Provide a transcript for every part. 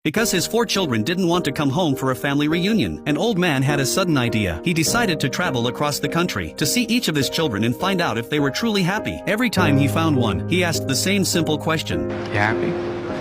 Because his 4 children didn't want to come home for a family reunion, an old man had a sudden idea. He decided to travel across the country to see each of his children and find out if they were truly happy. Every time he found one, he asked the same simple question. You happy?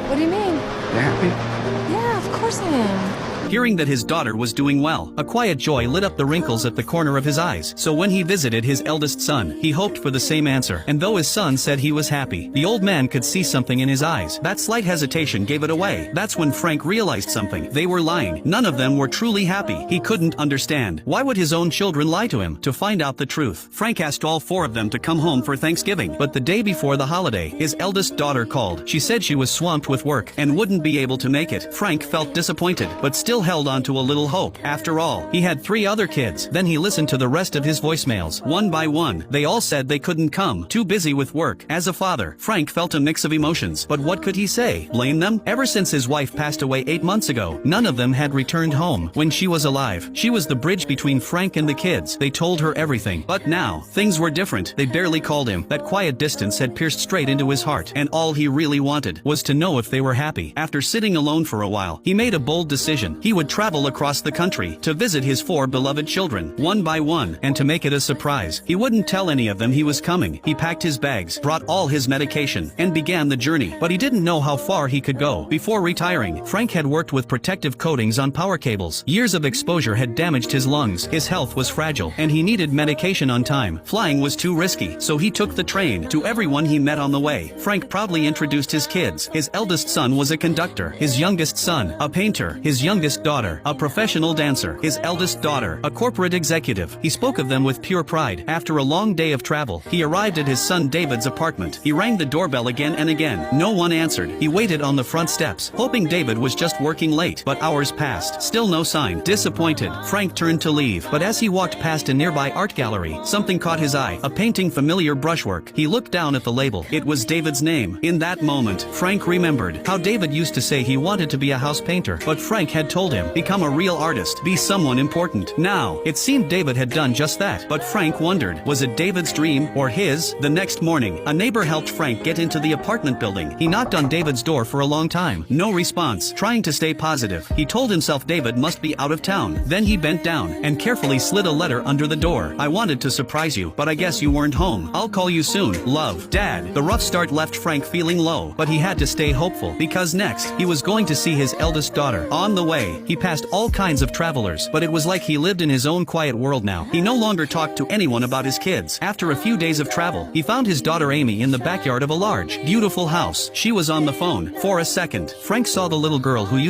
What do you mean? You happy? Yeah, of course I am. Hearing that his daughter was doing well, a quiet joy lit up the wrinkles at the corner of his eyes. So when he visited his eldest son, he hoped for the same answer. And though his son said he was happy, the old man could see something in his eyes. That slight hesitation gave it away. That's when Frank realized something. They were lying. None of them were truly happy. He couldn't understand. Why would his own children lie to him? To find out the truth, Frank asked all 4 of them to come home for Thanksgiving. But the day before the holiday, his eldest daughter called. She said she was swamped with work and wouldn't be able to make it. Frank felt disappointed, but still held on to a little hope. After all, he had 3 other kids. Then he listened to the rest of his voicemails. One by one, they all said they couldn't come. Too busy with work. As a father, Frank felt a mix of emotions. But what could he say? Blame them? Ever since his wife passed away 8 months ago, none of them had returned home. When she was alive, she was the bridge between Frank and the kids. They told her everything. But now, things were different. They barely called him. That quiet distance had pierced straight into his heart. And all he really wanted was to know if they were happy. After sitting alone for a while, he made a bold decision. He would travel across the country to visit his 4 beloved children, one by one, and to make it a surprise. He wouldn't tell any of them he was coming. He packed his bags, brought all his medication, and began the journey. But he didn't know how far he could go. Before retiring, Frank had worked with protective coatings on power cables. Years of exposure had damaged his lungs. His health was fragile, and he needed medication on time. Flying was too risky, so he took the train. To everyone he met on the way, Frank proudly introduced his kids. His eldest son was a conductor, his youngest son, a painter, his youngest daughter, a professional dancer, his eldest daughter, a corporate executive. He spoke of them with pure pride. After a long day of travel, he arrived at his son David's apartment. He rang the doorbell again and again. No one answered. He waited on the front steps, hoping David was just working late. But hours passed. Still no sign. Disappointed, Frank turned to leave. But as he walked past a nearby art gallery, something caught his eye. A painting familiar brushwork. He looked down at the label. It was David's name. In that moment, Frank remembered how David used to say he wanted to be a house painter. But Frank had told him, become a real artist. Be someone important. Now, it seemed David had done just that. But Frank wondered, was it David's dream or his? The next morning, a neighbor helped Frank get into the apartment building. He knocked on David's door for a long time. No response. Trying to stay positive, he told himself David must be out of town. Then he bent down and carefully slid a letter under the door. I wanted to surprise you, but I guess you weren't home. I'll call you soon. Love, Dad. The rough start left Frank feeling low, but he had to stay hopeful because next, he was going to see his eldest daughter. On the way, he passed all kinds of travelers, but it was like he lived in his own quiet world now. He no longer talked to anyone about his kids. After a few days of travel, he found his daughter Amy in the backyard of a large, beautiful house. She was on the phone. For a second, Frank saw the little girl who used